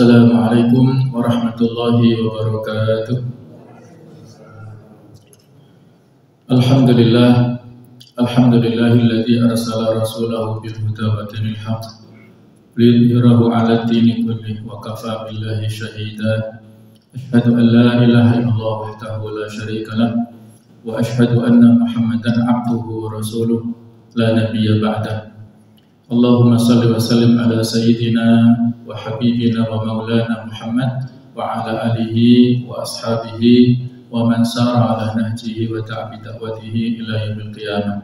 Assalamualaikum warahmatullahi wabarakatuh. Alhamdulillahilladzi arsala rasulahu bil huda wa dinil haqq liyudhhirahu 'ala ad-dini kullih wa kafaa billahi shahida. Asyhadu an la ilaha illallah wahdahu la syarika lah wa asyhadu anna Muhammadan 'abduhu wa rasuluh la nabiyya ba'dah. Allahumma salli wa sallim ala sayyidina wa habibina wa maulana Muhammad wa ala alihi wa ashabihi wa man sara ala nahjihi wa ta'bi da'watihi ila yaumil qiyamah.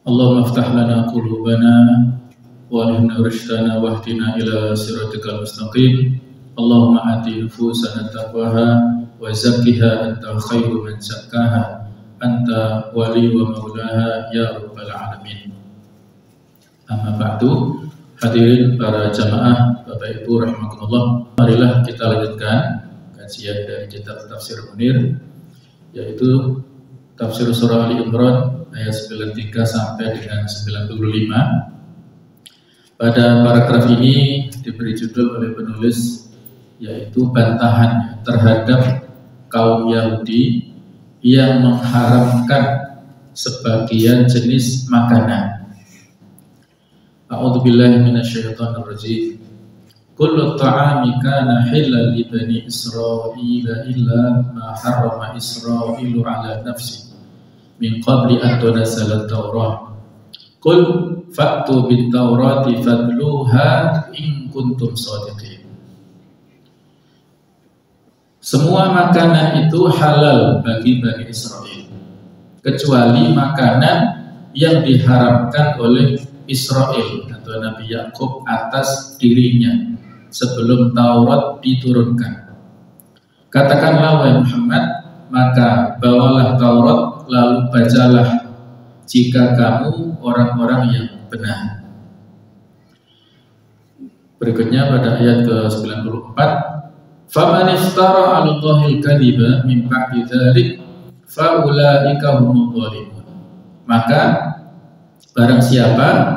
Allahumma aftah lana qulubana wa alhimna rushdana wahdina ila siratikal mustaqim. Allahumma ati nufusana taqwaha wa zakkiha anta khairu man zakkaha anta wali wa maulaha ya rabbal alamin. Amma ba'du, hadirin para jamaah Bapak Ibu rahimakumullah, marilah kita lanjutkan kajian dari kitab Tafsir Munir, yaitu Tafsir Surah Ali Imran ayat 93 sampai dengan 95. Pada paragraf ini diberi judul oleh penulis, yaitu bantahan terhadap kaum Yahudi yang mengharamkan sebagian jenis makanan. A'udzubillahi minasyaitonir rajim. Kullu ta'ami kana halal li bani Israila illa ma harrama Israilu ala nafsi min qabli an tunzala at-Taurah. Qul fa'tu bit-Taurati fatluha in kuntum shadiqin. Semua makanan itu halal bagi Bani Israel, kecuali makanan yang diharamkan oleh Israel atau Nabi Yakub atas dirinya sebelum Taurat diturunkan. Katakanlah wahai Muhammad, maka bawalah Taurat lalu bacalah jika kamu orang-orang yang benar. Berikutnya pada ayat ke-94, faman iftara 'ala Allahil kadhiba min ba'di dzalik fa ulaika humudz dhalimun. Maka barang siapa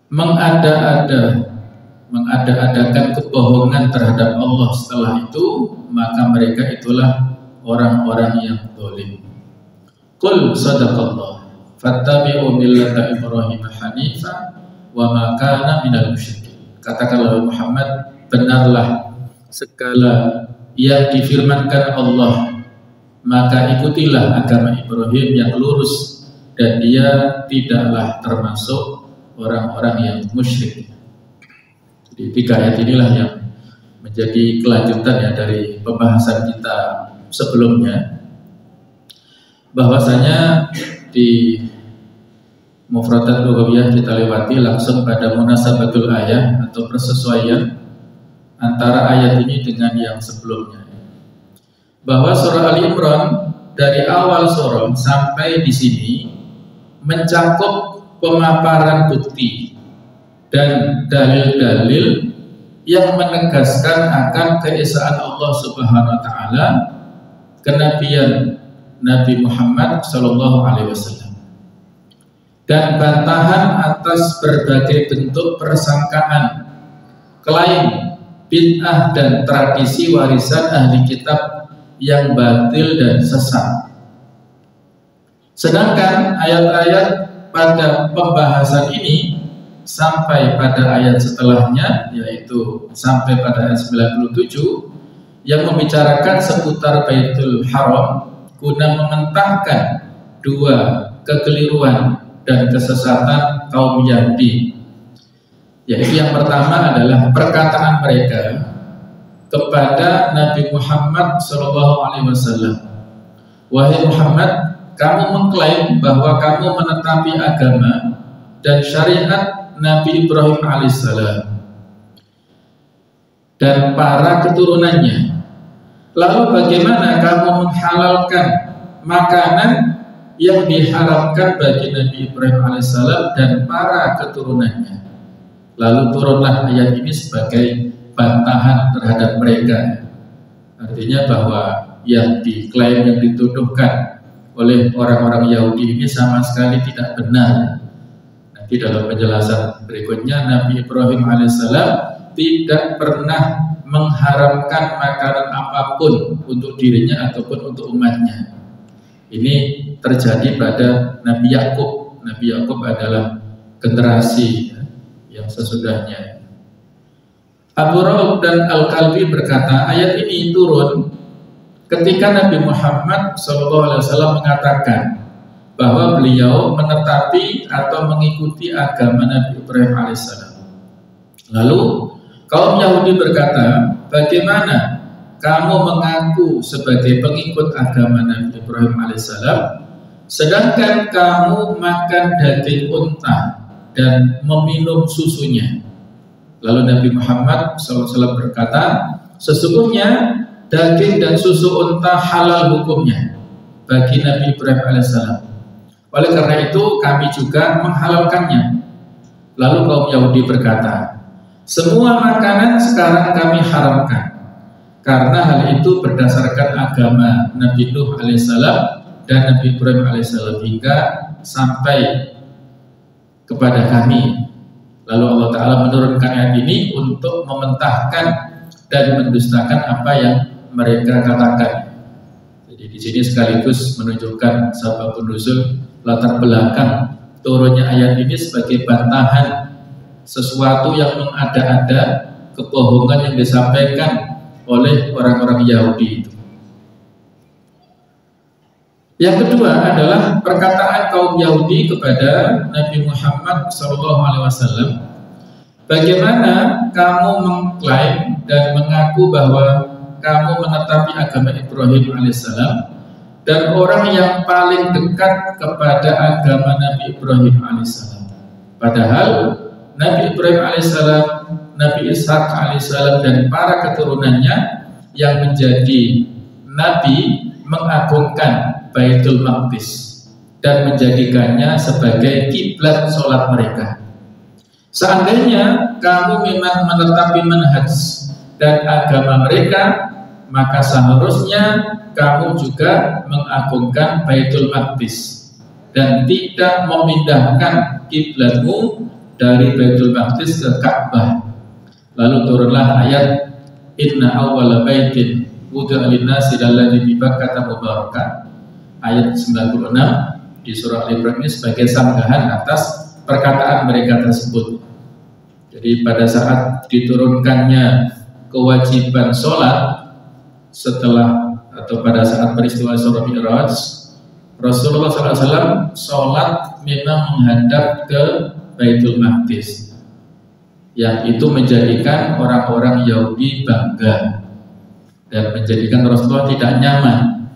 mengada-adakan kebohongan terhadap Allah setelah itu, maka mereka itulah orang-orang yang zalim. Qul sadaqallah fattabi'u millata Ibrahim hanifa wa ma kana minal musyrikin. Katakanlah Muhammad, benarlah segala yang difirmankan Allah, maka ikutilah agama Ibrahim yang lurus dan dia tidaklah termasuk orang-orang yang musyrik. Jadi 3 ayat inilah yang menjadi kelanjutan ya dari pembahasan kita sebelumnya, bahwasanya di mufradat lughawiyah kita lewati langsung pada munasabatul ayat atau persesuaian antara ayat ini dengan yang sebelumnya, bahwa surah Ali Imran dari awal surah sampai di sini mencakup pemaparan bukti dan dalil-dalil yang menegaskan akan keesaan Allah Subhanahu wa taala, kenabian Nabi Muhammad sallallahu alaihi wasallam, dan bantahan atas berbagai bentuk persangkaan, klaim, bid'ah dan tradisi warisan ahli kitab yang batil dan sesat. Sedangkan ayat-ayat pada pembahasan ini sampai pada ayat setelahnya, yaitu sampai pada ayat 97 yang membicarakan seputar Baitul Haram guna mementahkan 2 kekeliruan dan kesesatan kaum Yahudi, yaitu yang pertama adalah perkataan mereka kepada Nabi Muhammad SAW, wahai Muhammad, kamu mengklaim bahwa kamu menetapi agama dan syariat Nabi Ibrahim alaihissalam dan para keturunannya. Lalu bagaimana kamu menghalalkan makanan yang diharamkan bagi Nabi Ibrahim alaihissalam dan para keturunannya? Lalu turunlah ayat ini sebagai bantahan terhadap mereka. Artinya bahwa yang diklaim, yang dituduhkan oleh orang-orang Yahudi ini sama sekali tidak benar. Nanti dalam penjelasan berikutnya, Nabi Ibrahim alaihissalam tidak pernah mengharamkan makanan apapun untuk dirinya ataupun untuk umatnya. Ini terjadi pada Nabi Yakub. Nabi Yakub adalah generasi yang sesudahnya. Abu Raub dan Al-Kalbi berkata, ayat ini turun ketika Nabi Muhammad SAW mengatakan bahwa beliau menetapi atau mengikuti agama Nabi Ibrahim alaihissalam. Lalu kaum Yahudi berkata, bagaimana kamu mengaku sebagai pengikut agama Nabi Ibrahim alaihissalam, sedangkan kamu makan daging unta dan meminum susunya? Lalu Nabi Muhammad SAW berkata, sesungguhnya daging dan susu unta halal hukumnya bagi Nabi Ibrahim alaihissalam. Oleh karena itu kami juga menghalalkannya. Lalu kaum Yahudi berkata, semua makanan sekarang kami haramkan karena hal itu berdasarkan agama Nabi Nuh alaihissalam dan Nabi Ibrahim alaihissalam hingga sampai kepada kami. Lalu Allah Ta'ala menurunkan ayat ini untuk mementahkan dan mendustakan apa yang mereka katakan. Jadi di sini sekaligus menunjukkan sababun nuzul, latar belakang turunnya ayat ini sebagai bantahan sesuatu yang mengada-ada, kebohongan yang disampaikan oleh orang-orang Yahudi itu. Yang kedua adalah perkataan kaum Yahudi kepada Nabi Muhammad SAW. Bagaimana kamu mengklaim dan mengaku bahwa kamu menetapi agama Ibrahim alaihissalam dan orang yang paling dekat kepada agama Nabi Ibrahim alaihissalam. Padahal Nabi Ibrahim alaihissalam, Nabi Ishak alaihissalam dan para keturunannya yang menjadi nabi mengagungkan Baitul Maqdis dan menjadikannya sebagai kiblat sholat mereka. Seandainya kamu memang menetapi manhaj dan agama mereka, maka seharusnya kamu juga mengagungkan Baitul Maqdis dan tidak memindahkan kiblatmu dari Baitul Maqdis ke Ka'bah. Lalu turunlah ayat Inna awwala baitin wudi'a lin-nasi lalladzi bi Bakkah mubarakan, ayat 96 di surah Al-Imran ini sebagai sanggahan atas perkataan mereka tersebut. Jadi pada saat diturunkannya kewajiban sholat setelah atau pada saat peristiwa Isra Mi'raj, Rasulullah SAW sholat memang menghadap ke Baitul Maqdis, yang itu menjadikan orang-orang Yahudi bangga dan menjadikan Rasulullah tidak nyaman.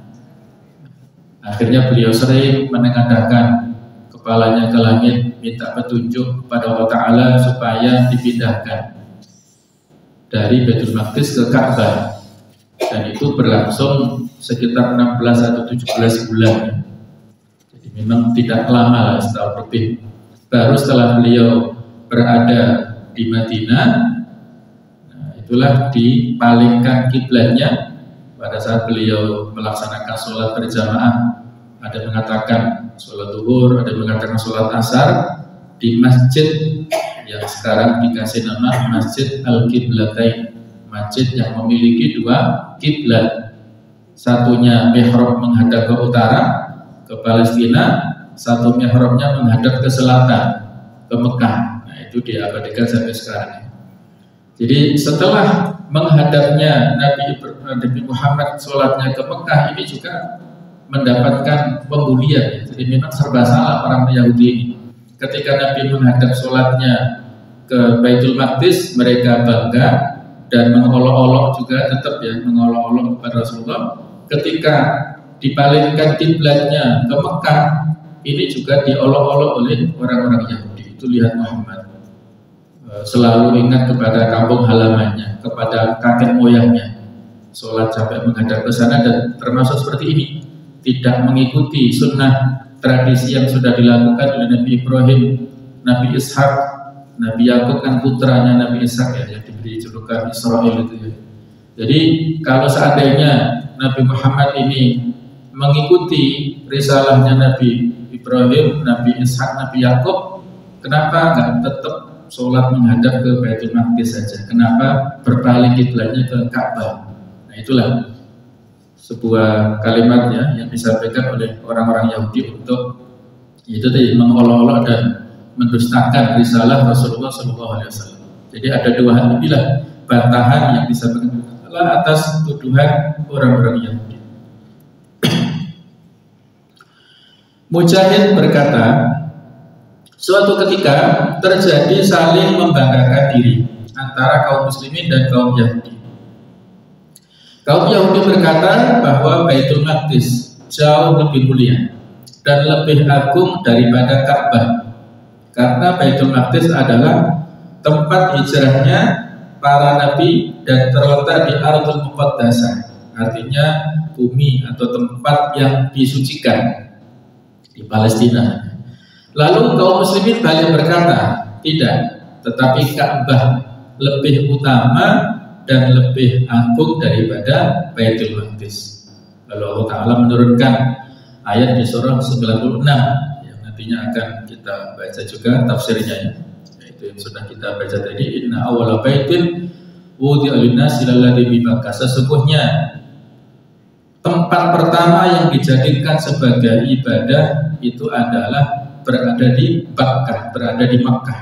Akhirnya beliau sering menengadahkan kepalanya ke langit, minta petunjuk kepada Allah Ta'ala supaya dipindahkan dari Baitul Maqdis ke Ka'bah. Dan itu berlangsung sekitar 16 atau 17 bulan. Jadi memang tidak lama lah, setahun lebih. Baru setelah beliau berada di Madinah, nah, itulah dipalingkan kiblatnya pada saat beliau melaksanakan sholat berjamaah. Ada yang mengatakan sholat zuhur, ada yang mengatakan sholat asar di masjid yang sekarang dikasih nama Masjid Al-Qiblatain, masjid yang memiliki dua kiblat. Satunya mihrab menghadap ke utara, ke Palestina, satu mihrabnya menghadap ke selatan, ke Mekah. Nah, itu diabadikan sampai sekarang. Jadi setelah menghadapnya Nabi Muhammad sholatnya ke Mekah, ini juga mendapatkan pembulian. Jadi memang serba salah orang Yahudi ini. Ketika Nabi menghadap sholatnya ke Baitul Maqdis, mereka bangga dan mengolok-olok juga, tetap ya mengolok-olok kepada Rasulullah. Ketika dipalingkan kiblatnya ke Mekah, ini juga diolok-olok oleh orang-orang Yahudi. Itu lihat Muhammad selalu ingat kepada kampung halamannya, kepada kakek moyangnya, sholat sampai menghadap ke sana, dan termasuk seperti ini, tidak mengikuti sunnah tradisi yang sudah dilakukan oleh Nabi Ibrahim, Nabi Ishak, Nabi Yakub kan putranya Nabi Ishak ya, yang diberi julukan Israel itu ya. Jadi kalau seandainya Nabi Muhammad ini mengikuti risalahnya Nabi Ibrahim, Nabi Ishak, Nabi Yakub, kenapa nggak tetap sholat menghadap ke Baitul Maqdis saja. Kenapa berpaling kiblatnya ke Ka'bah? Nah, itulah sebuah kalimat ya yang disampaikan oleh orang-orang Yahudi untuk itu tadi mengolok-olok dan mendustakan risalah Rasulullah SAW. Jadi ada dua hal inilah bantahan yang disampaikan atas tuduhan orang-orang Yahudi. Mujahid berkata, suatu ketika terjadi saling membanggakan diri antara kaum muslimin dan kaum Yahudi. Kaum Yahudi berkata bahwa Baitul Maqdis jauh lebih mulia dan lebih agung daripada Ka'bah, karena Baitul Maqdis adalah tempat hijrahnya para nabi dan terletak di Ardul Muqaddasah, artinya bumi atau tempat yang disucikan di Palestina. Lalu kaum muslimin balik berkata, tidak, tetapi Ka'bah lebih utama dan lebih agung daripada Baitul Maqdis. Lalu Allah Ta'ala menurunkan ayat di surah 96 yang nantinya akan kita baca juga tafsirnya ya. Itu yang sudah kita baca tadi, inna awwala baitin wudi'a lin-nasi lalladzi bi Makkah. Sesungguhnya tempat pertama yang dijadikan sebagai ibadah itu adalah berada di Makkah, berada di Makkah,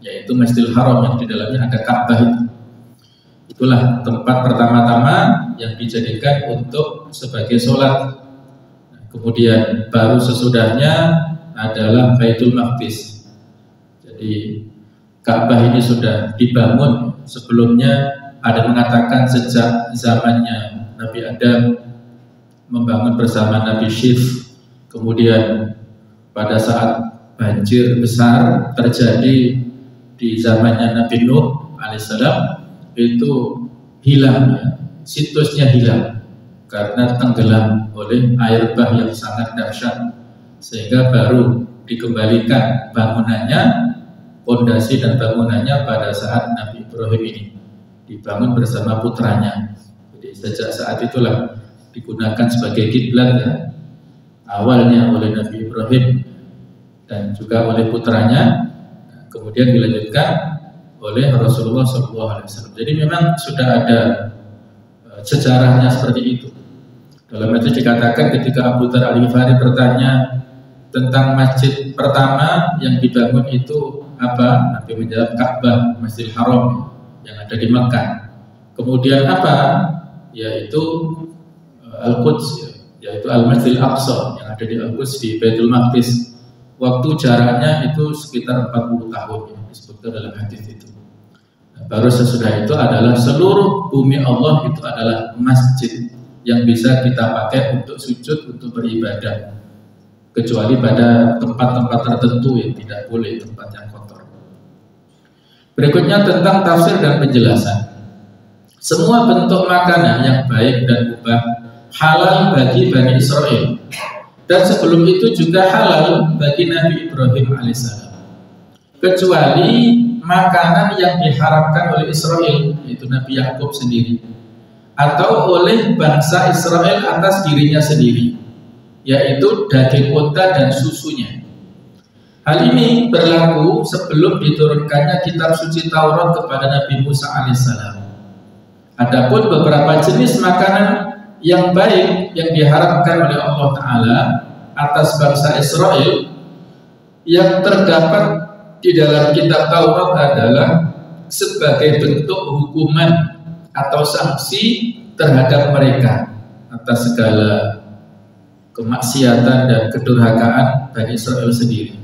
yaitu Masjidil Haram yang di dalamnya ada Ka'bah itu. Itulah tempat pertama-tama yang dijadikan untuk sebagai sholat. Kemudian baru sesudahnya adalah Baitul Maqdis. Jadi Ka'bah ini sudah dibangun sebelumnya, ada mengatakan sejak zamannya Nabi Adam membangun bersama Nabi Syif. Kemudian pada saat banjir besar terjadi di zamannya Nabi Nuh alaihissalam, itu hilang ya, situsnya hilang karena tenggelam oleh air bah yang sangat dahsyat, sehingga baru dikembalikan bangunannya, fondasi dan bangunannya pada saat Nabi Ibrahim ini dibangun bersama putranya. Jadi sejak saat itulah digunakan sebagai kiblat ya, awalnya oleh Nabi Ibrahim dan juga oleh putranya, kemudian dilanjutkan oleh Rasulullah SAW. Jadi memang sudah ada sejarahnya seperti itu. Dalam itu dikatakan ketika Abu Dzar Al-Ghifari bertanya tentang masjid pertama yang dibangun itu apa? Nabi menjawab Ka'bah, Masjidil Haram yang ada di Makkah. Kemudian apa? Yaitu Al-Quds, yaitu Al-Masjidil Aqsa yang ada di Al-Quds di Baitul Maqdis. Waktu jaraknya itu sekitar 40 tahun ya, disebutkan dalam hadis itu. Nah, baru sesudah itu adalah seluruh bumi Allah itu adalah masjid yang bisa kita pakai untuk sujud, untuk beribadah, kecuali pada tempat-tempat tertentu yang tidak boleh, tempat yang kotor. Berikutnya tentang tafsir dan penjelasan. Semua bentuk makanan yang baik dan mubah halal bagi Bani Israel, dan sebelum itu juga halal bagi Nabi Ibrahim alaihissalam, kecuali makanan yang diharamkan oleh Israel, yaitu Nabi Yakub sendiri, atau oleh bangsa Israel atas dirinya sendiri, yaitu daging unta dan susunya. Hal ini berlaku sebelum diturunkannya kitab suci Taurat kepada Nabi Musa alaihissalam. Adapun beberapa jenis makanan yang baik yang diharapkan oleh Allah Ta'ala atas bangsa Israel yang terdapat di dalam kitab Taurat adalah sebagai bentuk hukuman atau sanksi terhadap mereka atas segala kemaksiatan dan kedurhakaan Bani Israel sendiri,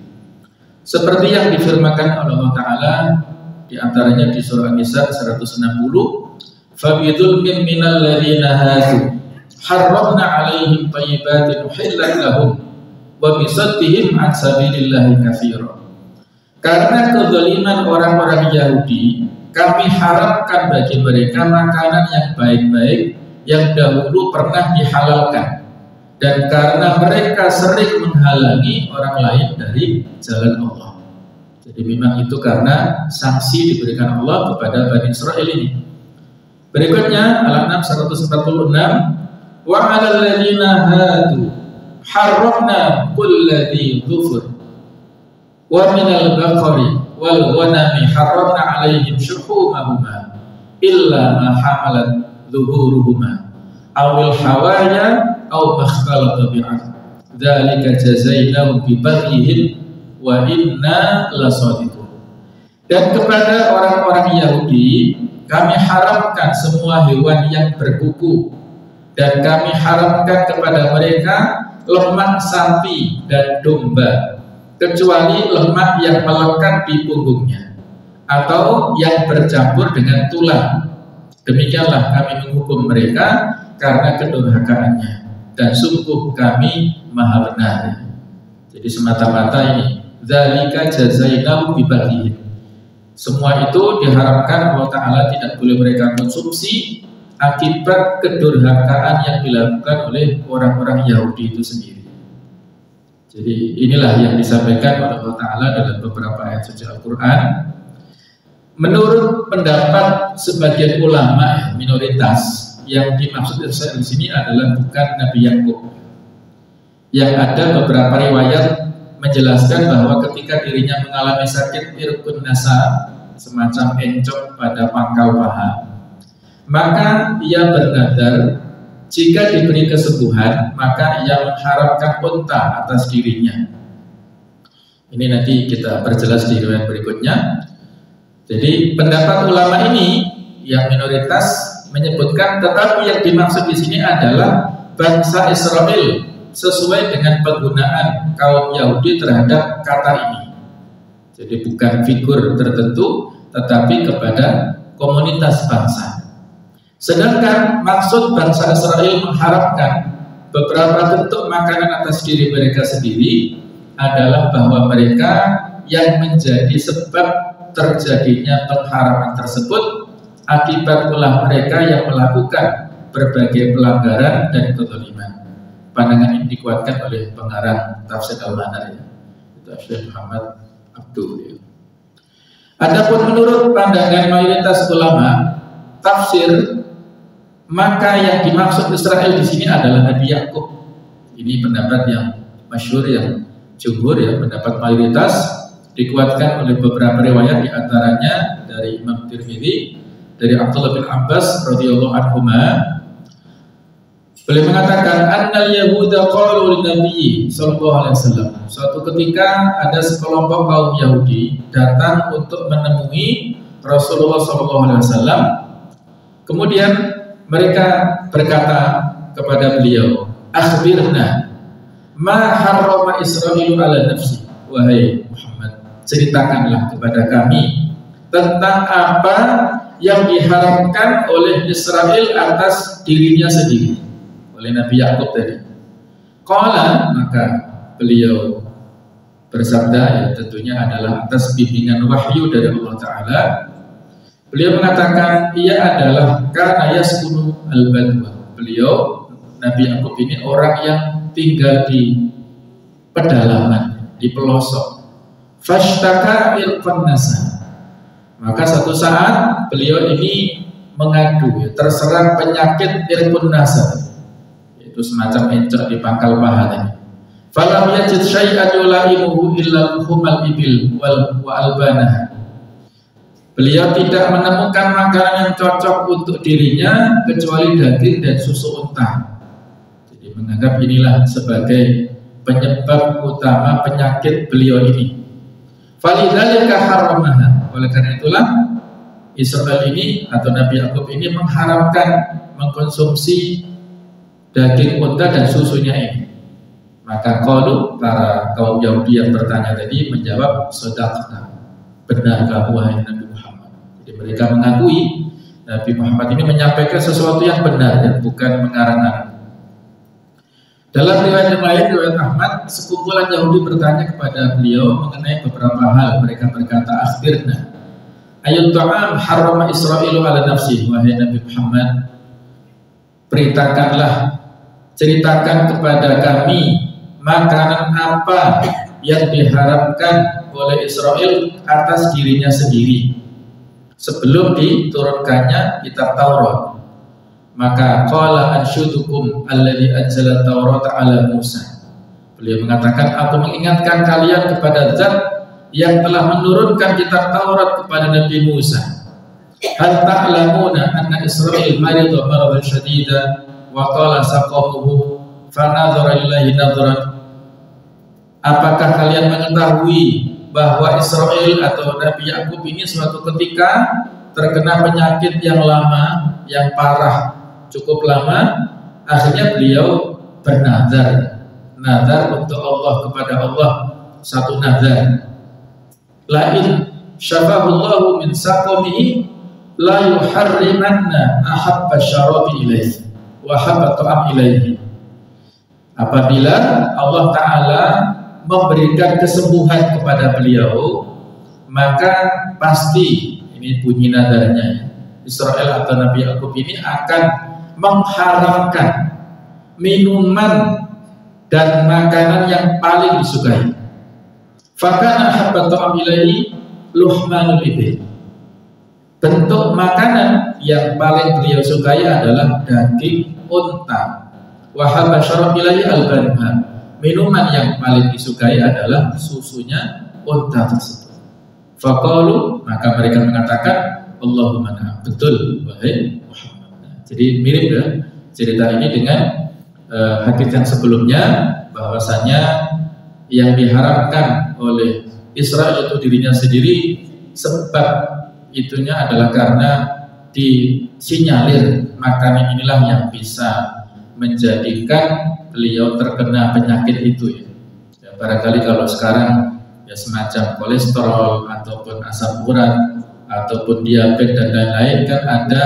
seperti yang difirmankan oleh Allah Ta'ala di antaranya di surah An-Nisa 160, فَبِظُلْمٍ مِّنَ الَّذِينَ هَادُوا حَرَّمْنَا عَلَيْهِمْ طَيِّبَاتٍ أُحِلَّتْ لَهُمْ وَبِصَدِّهِمْ عَنْ سَبِيلِ اللَّهِ كَثِيرًا. Karena kezaliman orang-orang Yahudi, kami haramkan bagi mereka makanan yang baik-baik yang dahulu pernah dihalalkan, dan karena mereka sering menghalangi orang lain dari jalan Allah. Jadi memang itu karena sanksi diberikan Allah kepada Bani Israel ini. Berikutnya Al-An'am 146, wa 'alal ladzina hadu harramna kulli dzi dzufur wa minal baqari wal ghanami harramna 'alaihim syuhumahuma illa ma hamalat zuhuruhuma awil hawaya aw makhtalata bi'ad dzalika jazainahum bi baghihim wa inna lasadiqun. Dan kepada orang-orang Yahudi kami haramkan semua hewan yang berkuku, dan kami haramkan kepada mereka lemak sapi dan domba, kecuali lemak yang melekat di punggungnya atau yang bercampur dengan tulang. Demikianlah kami menghukum mereka karena kedurhakaannya, dan sungguh kami maha benar. Jadi semata-mata ini dzalika jazainahum bi baghihim. Semua itu diharapkan Allah Ta'ala tidak boleh mereka konsumsi akibat kedurhakaan yang dilakukan oleh orang-orang Yahudi itu sendiri. Jadi inilah yang disampaikan oleh Allah Ta'ala dalam beberapa ayat suci Al-Quran. Menurut pendapat sebagian ulama minoritas, yang dimaksud Israel di sini adalah bukan Nabi Yakub. Yang ada beberapa riwayat menjelaskan bahwa ketika dirinya mengalami sakit irqun nasa, semacam encok pada pangkal paha, maka ia bernadar jika diberi kesembuhan maka ia mengharapkan unta atas dirinya. Ini nanti kita perjelas di riwayat berikutnya. Jadi pendapat ulama ini yang minoritas menyebutkan tetapi yang dimaksud di sini adalah bangsa Israel sesuai dengan penggunaan kaum Yahudi terhadap kata ini. Jadi bukan figur tertentu, tetapi kepada komunitas bangsa. Sedangkan maksud bangsa Israel mengharapkan beberapa bentuk makanan atas diri mereka sendiri adalah bahwa mereka yang menjadi sebab terjadinya pengharaman tersebut akibat ulah mereka yang melakukan berbagai pelanggaran dan kezaliman. Pandangan ini dikuatkan oleh pengarang tafsir Al-Manar, itu Syekh Muhammad Abdul. Adapun menurut pandangan mayoritas ulama tafsir, maka yang dimaksud Israel di sini adalah Nabi Yakub. Ini pendapat yang masyhur, yang jumhur, ya, pendapat mayoritas, dikuatkan oleh beberapa riwayat, diantaranya dari Imam Tirmidzi dari Abdullah bin Abbas radhiyallahu anhuma. Beliau mengatakan annal yahuda qalu lin-nabi sallallahu alaihi wasallam. Suatu ketika ada sekelompok kaum Yahudi datang untuk menemui Rasulullah sallallahu alaihi wasallam. Kemudian mereka berkata kepada beliau, "Akhbirna ma harrama Israilu ala nafsi." Wahai Muhammad, ceritakanlah kepada kami tentang apa yang diharamkan oleh Israel atas dirinya sendiri, oleh Nabi Yakub tadi. Qala, maka beliau bersabda, ya tentunya adalah atas bimbingan wahyu dari Allah Ta'ala. Beliau mengatakan ia adalah karena yaskunu al-badwa. Beliau, Nabi Yakub ini orang yang tinggal di pedalaman, di pelosok. Fashtaka irqan nasa. Maka satu saat beliau ini mengadu, ya, terserang penyakit irqun nasa, itu semacam encok di pangkal paha tadi. Falam yajid syai'an yulaimuhu illa luhumal ibil wal albana. Beliau tidak menemukan makanan yang cocok untuk dirinya kecuali daging dan susu unta. Jadi menganggap inilah sebagai penyebab utama penyakit beliau ini. Falidzalika haramaha. Oleh karena itulah Israel ini atau Nabi Yakub ini mengharamkan mengkonsumsi daging unta dan susunya ini. Maka qalu, para kaum Yahudi yang bertanya tadi menjawab, "Shadaqta." Benar kamu wahai Nabi Muhammad. Jadi mereka mengakui Nabi Muhammad ini menyampaikan sesuatu yang benar, dan bukan mengarang-arang. Dalam riwayat yang lain, riwayat Ahmad, sekumpulan Yahudi bertanya kepada beliau mengenai beberapa hal. Mereka berkata, "Akhbirna ayat ta'am harrama Israilu ala nafsi." Wahai Nabi Muhammad, ceritakan kepada kami makanan apa yang diharapkan oleh Israel atas dirinya sendiri sebelum diturunkannya kitab Taurat. Maka qala anshudukum alladhi anzala Taurat ala Musa. Beliau mengatakan, aku mengingatkan kalian kepada zat yang telah menurunkan kitab Taurat kepada Nabi Musa. Hal ta'lamuna anna Israil marida maradan syadida wa qala saqamuhu fa nadhara lillahi nadhran. Apakah kalian mengetahui bahwa Israil atau Nabi Yakub ini suatu ketika terkena penyakit yang lama, yang parah, cukup lama, akhirnya beliau bernazar, nazar untuk Allah, kepada Allah, satu nazar. Lain syafahullahu min saqamihi la yuharrimanna ahabba syarabi ilaihi wa habba ta'am ilaihi. Apabila Allah Ta'ala memberikan kesembuhan kepada beliau, maka pasti, ini bunyi nadarnya, Israil atau Nabi Yakub ini akan mengharamkan minuman dan makanan yang paling disukai. Fakana habba ta'am ilaihi luhmanul ibil. Bentuk makanan yang paling beliau sukai adalah daging unta. Wa habba syarab ilaihi al-banha. Minuman yang paling disukai adalah susunya unta tersebut. Faqalu, maka mereka mengatakan, Allahumma na'am, betul wahai Muhammad. Jadi mirip ya cerita ini dengan hadits yang sebelumnya, bahwasanya yang diharapkan oleh Israil itu dirinya sendiri, sebab itunya adalah karena disinyalir makanan inilah yang bisa menjadikan beliau terkena penyakit itu ya. Ya, barangkali kalau sekarang ya semacam kolesterol ataupun asam urat ataupun diabetes dan lain-lain, kan ada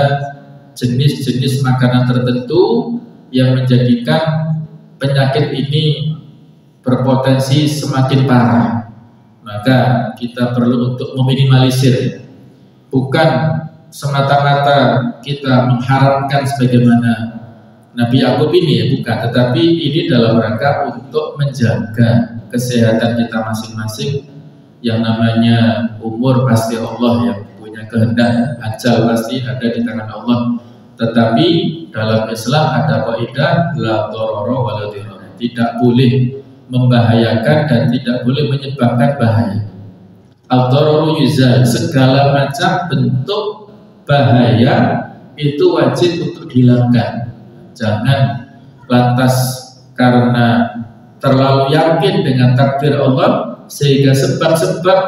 jenis-jenis makanan tertentu yang menjadikan penyakit ini berpotensi semakin parah. Maka kita perlu untuk meminimalisir, bukan semata-mata kita mengharamkan sebagaimana Nabi Yakub ini ya, bukan, tetapi ini dalam rangka untuk menjaga kesehatan kita masing-masing. Yang namanya umur pasti Allah yang punya kehendak, ajal pasti ada di tangan Allah. Tetapi dalam Islam ada kaidah la darara wa la dirar. Tidak boleh membahayakan dan tidak boleh menyebabkan bahaya. Al-dararu yuzal, segala macam bentuk bahaya itu wajib untuk dihilangkan. Jangan lantas karena terlalu yakin dengan takdir Allah sehingga sebab-sebab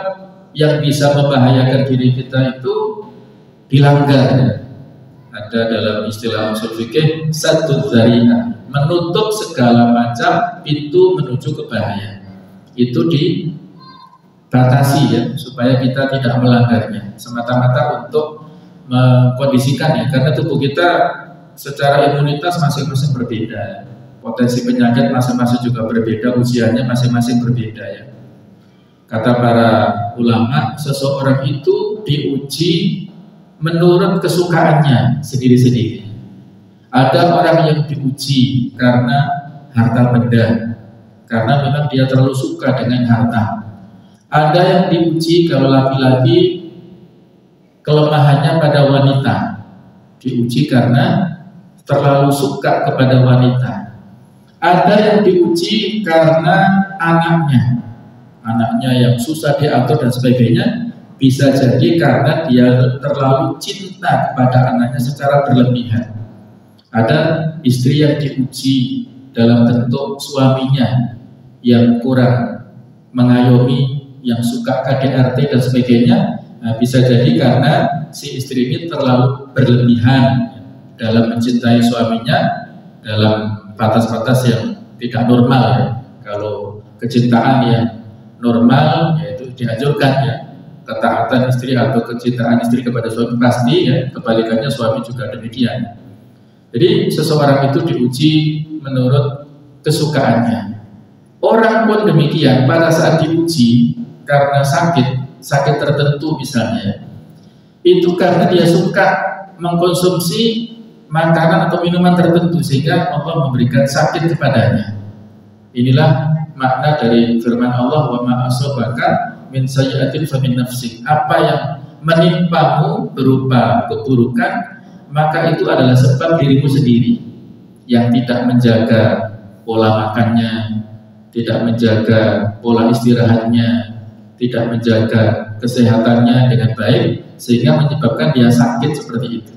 yang bisa membahayakan diri kita itu dilanggar. Ada dalam istilah usul fikih satu dzari'ah, menutup segala macam pintu menuju ke bahaya. Itu dibatasi ya, supaya kita tidak melanggarnya semata-mata untuk mengkondisikannya, karena tubuh kita secara imunitas masing-masing berbeda, potensi penyakit masing-masing juga berbeda, usianya masing-masing berbeda ya. Kata para ulama, seseorang itu diuji menurut kesukaannya sendiri-sendiri. Ada orang yang diuji karena harta benda, karena memang dia terlalu suka dengan harta. Ada yang diuji kalau laki-laki kelemahannya pada wanita, diuji karena terlalu suka kepada wanita. Ada yang diuji karena anaknya yang susah diatur dan sebagainya. Bisa jadi karena dia terlalu cinta kepada anaknya secara berlebihan. Ada istri yang diuji dalam bentuk suaminya yang kurang mengayomi, yang suka KDRT dan sebagainya. Nah, bisa jadi karena si istri ini terlalu berlebihan dalam mencintai suaminya dalam batas-batas yang tidak normal ya. Kalau kecintaan yang normal yaitu dianjurkan ya, ketaatan istri atau kecintaan istri kepada suami pasti ya, kebalikannya suami juga demikian. Jadi seseorang itu diuji menurut kesukaannya. Orang pun demikian, pada saat diuji karena sakit tertentu misalnya, itu karena dia suka mengkonsumsi makanan atau minuman tertentu sehingga Allah memberikan sakit kepadanya. Inilah makna dari firman Allah, wa ma asabaka min sayyi'atin fa min nafsik. Apa yang menimpamu berupa keburukan, maka itu adalah sebab dirimu sendiri yang tidak menjaga pola makannya, tidak menjaga pola istirahatnya, tidak menjaga kesehatannya dengan baik sehingga menyebabkan dia sakit seperti itu.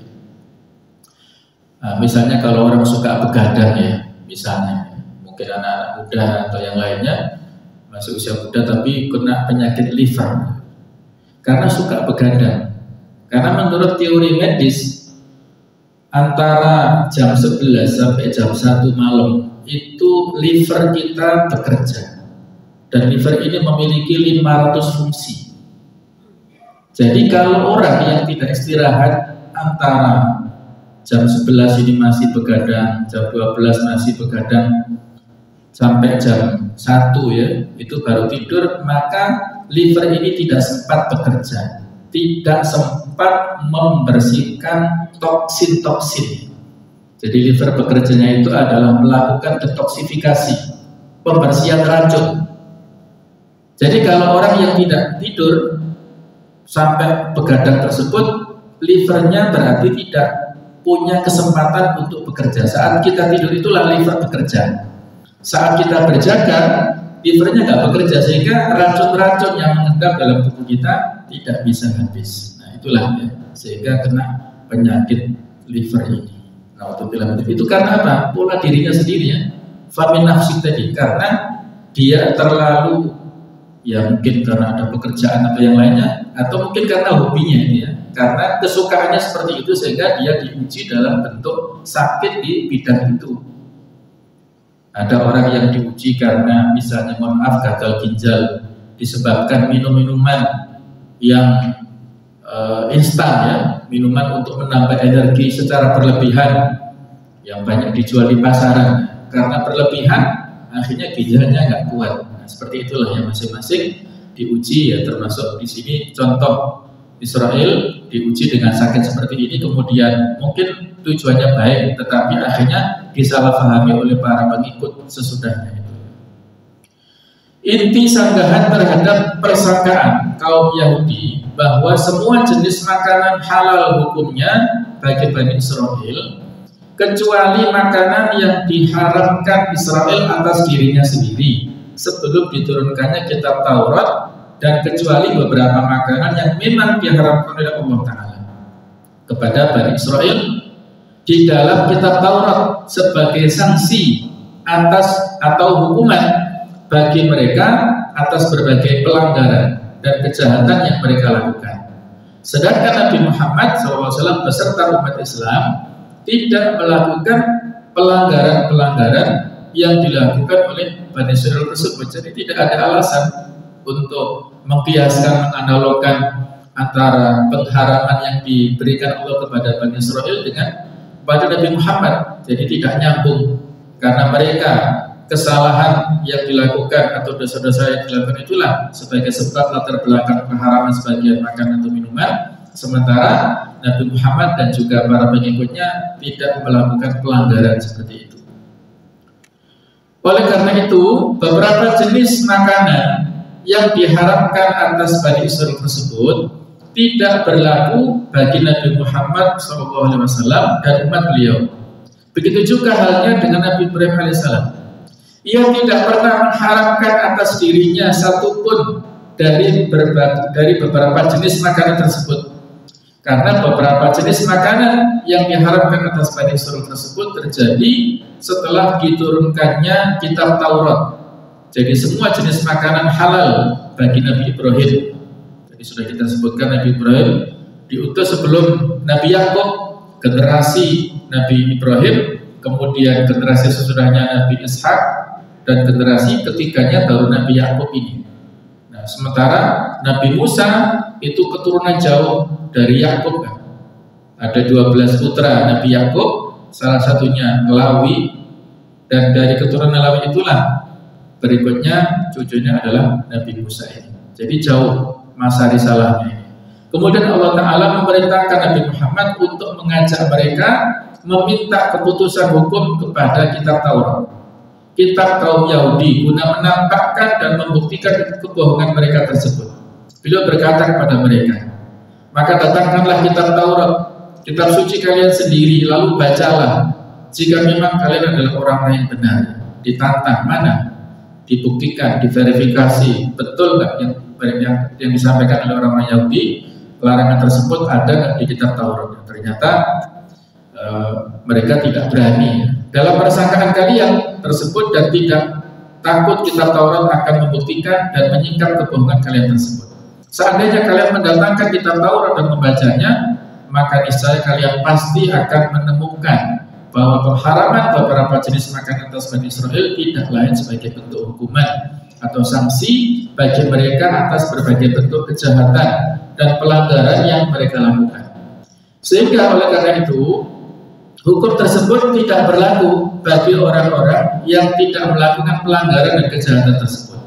Nah, misalnya kalau orang suka begadang ya, misalnya mungkin anak-anak muda atau yang lainnya masuk usia muda tapi kena penyakit liver karena suka begadang. Karena menurut teori medis antara jam 11 sampai jam 1 malam itu liver kita bekerja. Dan liver ini memiliki 500 fungsi. Jadi kalau orang yang tidak istirahat antara jam 11 ini masih begadang, jam 12 masih begadang, sampai jam 1 ya, itu baru tidur, maka liver ini tidak sempat bekerja, tidak sempat membersihkan toksin-toksin. Jadi liver bekerjanya itu adalah melakukan detoksifikasi, pembersihan racun. Jadi kalau orang yang tidak tidur sampai begadang tersebut, livernya berarti tidak punya kesempatan untuk bekerja. Saat kita tidur itulah liver bekerja. Saat kita berjaga, livernya nggak bekerja sehingga racun-racun yang mengendap dalam tubuh kita tidak bisa habis. Nah itulah ya, sehingga kena penyakit liver ini. Nah itu karena apa? Pola dirinya sendiri ya. Famin nafsi tadi, karena dia terlalu ya mungkin karena ada pekerjaan atau yang lainnya, atau mungkin karena hobinya ya, karena kesukaannya seperti itu sehingga dia diuji dalam bentuk sakit di bidang itu. Ada orang yang diuji karena misalnya mohon maaf gagal ginjal disebabkan minum-minuman yang instan ya, minuman untuk menambah energi secara berlebihan yang banyak dijual di pasaran. Karena berlebihan akhirnya ginjalnya nggak kuat. Nah, seperti itulah yang masing-masing diuji ya, termasuk di sini contoh Israel diuji dengan sakit seperti ini, kemudian mungkin tujuannya baik tetapi akhirnya disalahpahami oleh para pengikut sesudahnya itu. Inti sanggahan terhadap persangkaan kaum Yahudi bahwa semua jenis makanan halal hukumnya bagi Bani Israel kecuali makanan yang diharamkan Israel atas dirinya sendiri sebelum diturunkannya kitab Taurat, dan kecuali beberapa makanan yang memang diharamkan oleh Allah Ta'ala kepada Bani Israel di dalam kitab Taurat sebagai sanksi atas atau hukuman bagi mereka atas berbagai pelanggaran dan kejahatan yang mereka lakukan. Sedangkan Nabi Muhammad SAW beserta umat Islam tidak melakukan pelanggaran-pelanggaran yang dilakukan oleh Bani Israel tersebut. Jadi tidak ada alasan untuk mengkiaskan, menganalogkan antara pengharaman yang diberikan Allah kepada Bani Israel dengan pada Nabi Muhammad. Jadi tidak nyambung, karena mereka kesalahan yang dilakukan atau dosa-dosa yang dilakukan itulah sebagai sebab latar belakang pengharaman sebagian makanan atau minuman, sementara Nabi Muhammad dan juga para pengikutnya tidak melakukan pelanggaran seperti itu. Oleh karena itu, beberapa jenis makanan yang diharamkan atas Bani Israel tersebut tidak berlaku bagi Nabi Muhammad SAW dan umat beliau. Begitu juga halnya dengan Nabi Ibrahim AS. Ia tidak pernah mengharamkan atas dirinya satupun dari beberapa jenis makanan tersebut. Karena beberapa jenis makanan yang diharamkan atas Bani Israel tersebut terjadi setelah diturunkannya kitab Taurat. Jadi semua jenis makanan halal bagi Nabi Ibrahim. Jadi sudah kita sebutkan Nabi Ibrahim diutus sebelum Nabi Yakub, generasi Nabi Ibrahim, kemudian generasi sesudahnya Nabi Ishak, dan generasi ketiganya baru Nabi Yakub ini. Nah, sementara Nabi Musa itu keturunan jauh dari Yakub kan. Ada 12 putra Nabi Yakub, salah satunya Lawi, dan dari keturunan Lawi itulah berikutnya cucunya adalah Nabi Musa ini. Jadi jauh masa risalahnya ini. Kemudian Allah Ta'ala memerintahkan Nabi Muhammad untuk mengajak mereka meminta keputusan hukum kepada kitab Taurat, kitab kaum Yahudi, guna menampakkan dan membuktikan kebohongan mereka tersebut. Beliau berkata kepada mereka, maka datangkanlah kitab Taurat, kitab suci kalian sendiri, lalu bacalah. Jika memang kalian adalah orang yang benar, ditantang, mana? Dibuktikan, diverifikasi, betul nggak yang yang disampaikan oleh orang Yahudi, larangan tersebut ada nggak di kitab Taurat? Ternyata mereka tidak berani dalam persangkaan kalian tersebut dan tidak takut kitab Taurat akan membuktikan dan menyingkap kebohongan kalian tersebut. Seandainya kalian mendatangkan kitab Taurat dan membacanya, maka niscaya kalian pasti akan menemukan bahwa pengharaman beberapa jenis makanan atas Bani Israel tidak lain sebagai bentuk hukuman atau sanksi bagi mereka atas berbagai bentuk kejahatan dan pelanggaran yang mereka lakukan. Sehingga oleh karena itu, hukum tersebut tidak berlaku bagi orang-orang yang tidak melakukan pelanggaran dan kejahatan tersebut.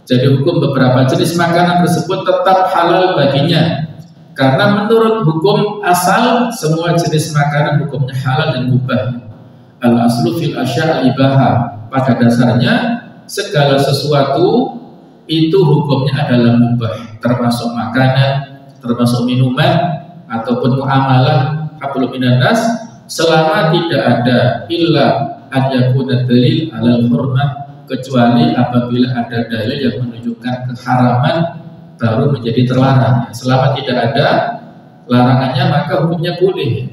Jadi hukum beberapa jenis makanan tersebut tetap halal baginya, karena menurut hukum asal semua jenis makanan hukumnya halal dan mubah. Al-aslu fil asya' al-ibaha. Pada dasarnya segala sesuatu itu hukumnya adalah mubah, termasuk makanan, termasuk minuman ataupun muamalah hablum minan nas, selama tidak ada illa an yakuna dalil alal hurmah, kecuali apabila ada dalil yang menunjukkan keharaman baru menjadi terlarang. Selama tidak ada larangannya maka hukumnya boleh.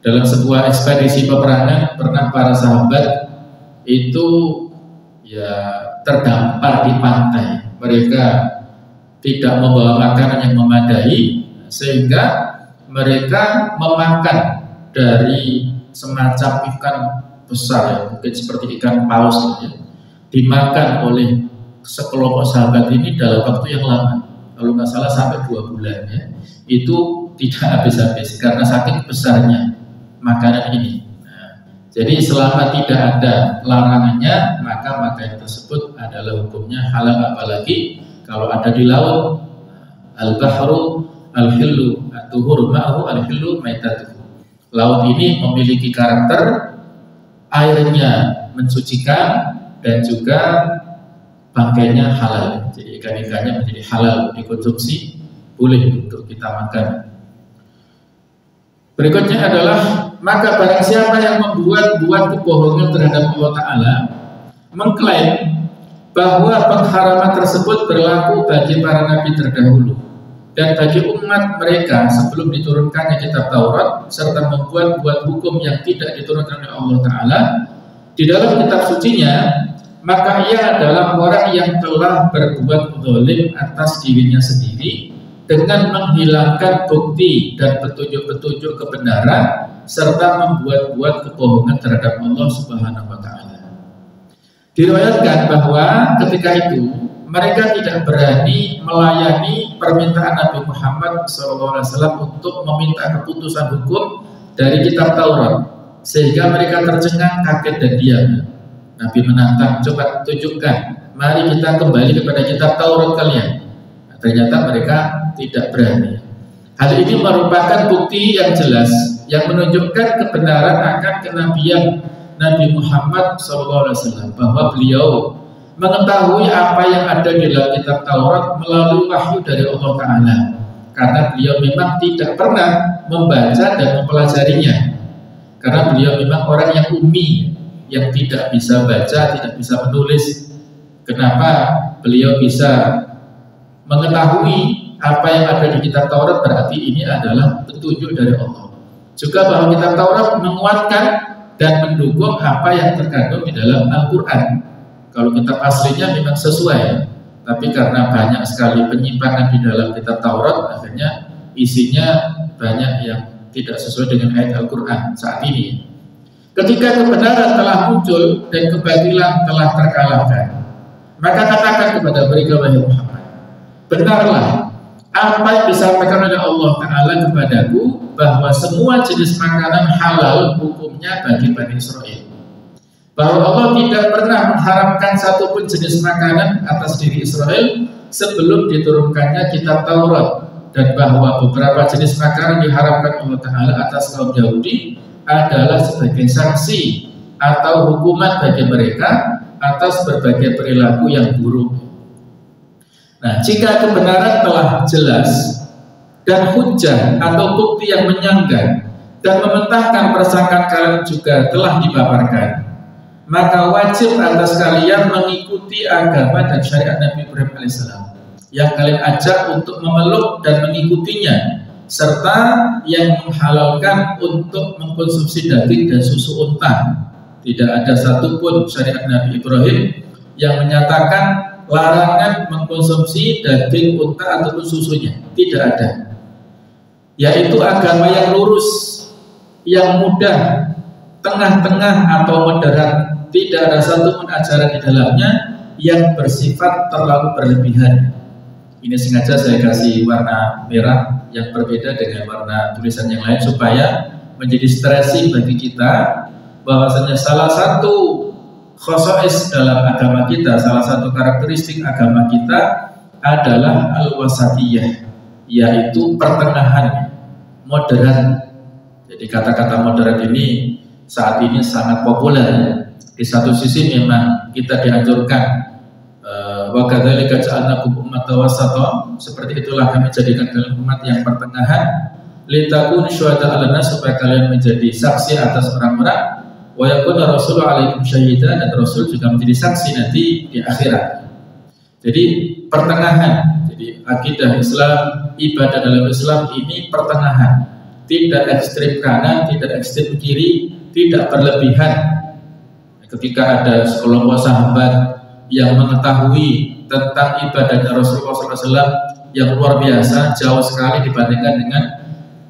Dalam sebuah ekspedisi peperangan pernah para sahabat itu terdampar di pantai. Mereka tidak membawa makanan yang memadai, sehingga mereka memakan dari semacam ikan besar, mungkin seperti ikan paus, dimakan oleh sekelompok sahabat ini dalam waktu yang lama. Kalau nggak salah sampai 2 bulan ya. Itu tidak habis-habis karena saking besarnya makanan ini. Jadi selama tidak ada larangannya, maka makanan tersebut adalah hukumnya halal, apalagi kalau ada di laut. Al-bahru al-hillu atuhur ma'hu al-hillu maitatuhu. Laut ini memiliki karakter airnya mensucikan dan juga bangkainya halal. Jadi ikan-ikannya menjadi halal dikonsumsi, boleh untuk kita makan. Berikutnya adalah, maka barang siapa yang membuat kebohongan terhadap Allah Ta'ala, mengklaim bahwa pengharaman tersebut berlaku bagi para nabi terdahulu dan bagi umat mereka sebelum diturunkannya kitab Taurat, serta membuat hukum yang tidak diturunkan oleh Allah Ta'ala di dalam kitab sucinya, maka ia adalah orang yang telah berbuat zalim atas dirinya sendiri dengan menghilangkan bukti dan petunjuk-petunjuk kebenaran serta membuat kebohongan terhadap Allah Subhanahu wa Ta'ala. Diriwayatkan bahwa ketika itu mereka tidak berani melayani permintaan Nabi Muhammad SAW untuk meminta keputusan hukum dari kitab Taurat, sehingga mereka tercengang, kaget dan diam. Nabi menantang, coba tunjukkan, mari kita kembali kepada kitab Taurat kalian. Ternyata mereka tidak berani. Hal ini merupakan bukti yang jelas yang menunjukkan kebenaran akan kenabian Nabi Muhammad SAW, bahwa beliau mengetahui apa yang ada di dalam kitab Taurat melalui wahyu dari Allah Ta'ala, karena beliau memang tidak pernah membaca dan mempelajarinya, karena beliau memang orang yang ummi, yang tidak bisa baca, tidak bisa menulis. Kenapa beliau bisa mengetahui apa yang ada di kitab Taurat? Berarti ini adalah petunjuk dari Allah. Juga bahwa kitab Taurat menguatkan dan mendukung apa yang terkandung di dalam Al-Quran. Kalau kitab aslinya memang sesuai, tapi karena banyak sekali penyimpangan di dalam kitab Taurat, akhirnya isinya banyak yang tidak sesuai dengan ayat Al-Quran saat ini. Ketika kebenaran telah muncul dan kebatilan telah terkalahkan, maka katakan kepada mereka, wahai Muhammad, benarlah apa yang disampaikan oleh Allah Ta'ala kepadaku, bahwa semua jenis makanan halal hukumnya bagi Bani Israel, bahwa Allah tidak pernah mengharamkan satupun jenis makanan atas diri Israel sebelum diturunkannya kitab Taurat, dan bahwa beberapa jenis makanan diharamkan Allah Ta'ala atas kaum Yahudi adalah sebagai sanksi atau hukuman bagi mereka atas berbagai perilaku yang buruk. Nah, jika kebenaran telah jelas dan hujjah atau bukti yang menyanggah dan mementahkan persangkaan kalian juga telah dipaparkan, maka wajib atas kalian mengikuti agama dan syariat Nabi Ibrahim AS. yang kalian ajak untuk memeluk dan mengikutinya, serta yang menghalalkan untuk mengkonsumsi daging dan susu unta. Tidak ada satupun syariat Nabi Ibrahim yang menyatakan larangan mengkonsumsi daging unta ataupun susunya. Tidak ada. Yaitu agama yang lurus, yang mudah, tengah-tengah atau moderat. Tidak ada satupun ajaran di dalamnya yang bersifat terlalu berlebihan. Ini sengaja saya kasih warna merah yang berbeda dengan warna tulisan yang lain supaya menjadi stressing bagi kita bahwasanya salah satu khosois dalam agama kita, salah satu karakteristik agama kita adalah al-wasatiyah, yaitu pertengahan, moderat. Jadi kata-kata moderat ini saat ini sangat populer. Di satu sisi memang kita dianjurkan wa kadzalika ja'alnakum ummatan wasata, seperti itulah kami jadikan kalian umat yang pertengahan, litakun syuhada 'alan-nas, supaya kalian menjadi saksi atas orang-orang, wa yakuna rasulu 'alaikum syahida, dan rasul juga menjadi saksi nanti di akhirat. Jadi pertengahan. Jadi akidah Islam, ibadah dalam Islam ini pertengahan, tidak ekstrem kanan, tidak ekstrem kiri, tidak berlebihan. Ketika ada sekelompok sahabat yang mengetahui tentang ibadahnya Rasulullah SAW yang luar biasa, jauh sekali dibandingkan dengan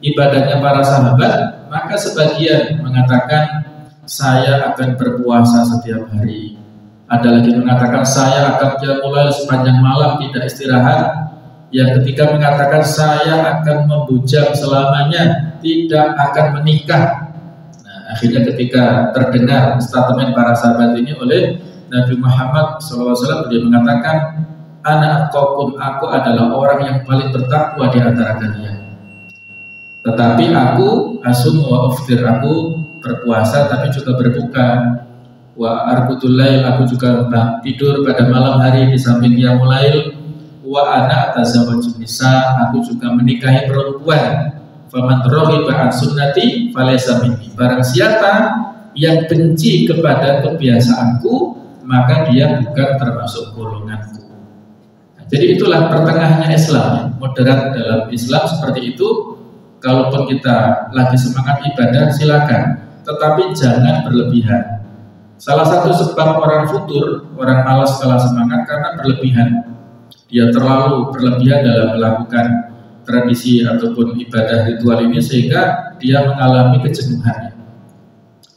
ibadahnya para sahabat, maka sebagian mengatakan saya akan berpuasa setiap hari. Ada lagi mengatakan saya akan mulai sepanjang malam tidak istirahat. Yang ketiga mengatakan saya akan membujang selamanya, tidak akan menikah. Nah, akhirnya ketika terdengar statement para sahabat ini oleh Nabi Muhammad SAW, dia mengatakan, ana atqakum, aku adalah orang yang paling bertakwa di antara kalian. Tetapi aku asum wa uftir, aku berpuasa tapi juga berbuka. Wa arbudul lail, aku juga tidur pada malam hari di samping qiyamul lail. Wa ana atazawwajun nisa, aku juga menikahi perempuan. Faman raghiba an sunnati falaysa minni, barang siapa yang benci kepada kebiasaanku, maka dia bukan termasuk golonganku. Nah, jadi itulah pertengahannya Islam, moderat dalam Islam seperti itu. Kalaupun kita lagi semangat ibadah silakan, tetapi jangan berlebihan. Salah satu sebab orang futur, orang malas kalah semangat karena berlebihan. Dia terlalu berlebihan dalam melakukan tradisi ataupun ibadah ritual ini sehingga dia mengalami kejenuhan.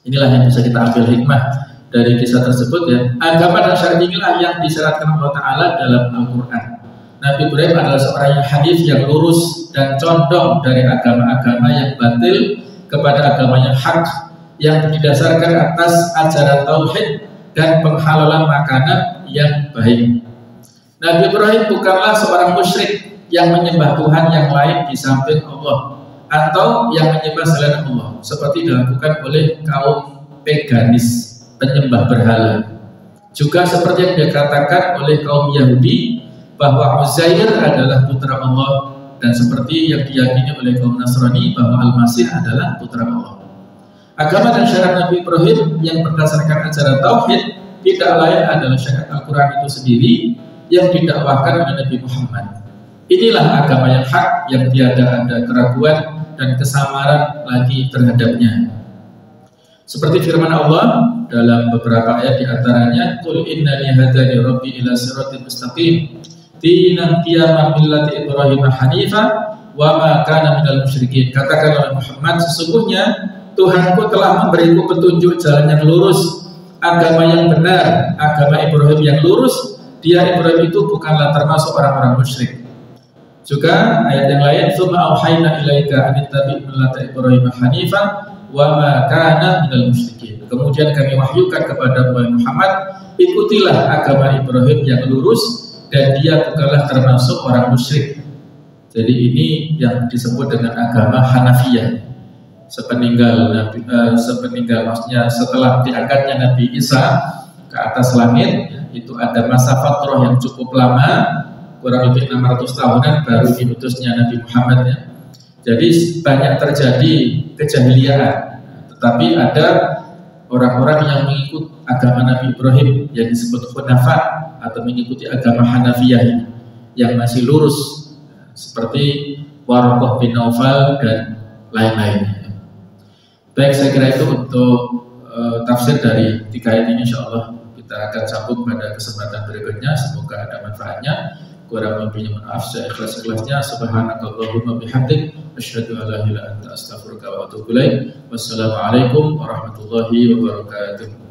Inilah yang bisa kita ambil hikmah dari kisah tersebut ya. Agama dan syariat inilah yang disyaratkan Allah Ta'ala dalam Al-Quran. Nabi Ibrahim adalah seorang yang hanif, yang lurus dan condong dari agama-agama yang batil kepada agama yang hak, yang didasarkan atas ajaran tauhid dan penghalalan makanan yang baik. Nabi Ibrahim bukanlah seorang musyrik yang menyembah Tuhan yang lain di samping Allah atau yang menyembah selain Allah seperti dilakukan oleh kaum Peganis, penyembah berhala. Juga seperti yang dikatakan oleh kaum Yahudi bahwa Uzair adalah putra Allah, dan seperti yang diyakini oleh kaum Nasrani bahwa Al-Masih adalah putra Allah. Agama dan syariat Nabi Ibrahim yang berdasarkan ajaran tauhid tidak lain adalah syariat Al-Quran itu sendiri yang didakwahkan oleh Nabi Muhammad. Inilah agama yang hak, yang tiada ada keraguan dan kesamaran lagi terhadapnya. Seperti firman Allah dalam beberapa ayat diantaranya, Qul innani hadani rabbi ila siratin mustaqim dinan qiyaman millati Ibrahim hanifa wa ma kana minal musyrikin. Katakanlah Muhammad, sesungguhnya Tuhanku telah memberiku petunjuk jalan yang lurus, agama yang benar, agama Ibrahim yang lurus. Dia Ibrahim itu bukanlah termasuk orang-orang musyrik. Juga ayat yang lain, tsumma auhayna ilaika an ittabi' millata Ibrahim hanifa wa ma kana minal musyrikin. Kemudian kami wahyukan kepada Muhammad, ikutilah agama Ibrahim yang lurus dan dia bukanlah termasuk orang musyrik. Jadi ini yang disebut dengan agama Hanafiyah. Sepeninggal maksudnya setelah diangkatnya Nabi Isa ke atas langit, itu ada masa fatrah yang cukup lama, kurang lebih 600 tahunan baru diutusnya Nabi Muhammad ya. Jadi banyak terjadi kejahiliaan, tetapi ada orang-orang yang mengikut agama Nabi Ibrahim yang disebut Hunafa atau mengikuti agama Hanafiyah ini. yang masih lurus seperti Waraqah bin Naufal dan lain-lainnya. Baik, saya kira itu untuk tafsir dari 3 ayat ini. Insyaallah kita akan sambung pada kesempatan berikutnya. Semoga ada manfaatnya. Kurang lebihnya maaf, saya ikhlas-ikhlasnya. Subhanakallahumma bihamdik, asyhadu an la ilaha illa anta, astaghfiruka wa atubu ilaik. Wassalamualaikum warahmatullahi wabarakatuh.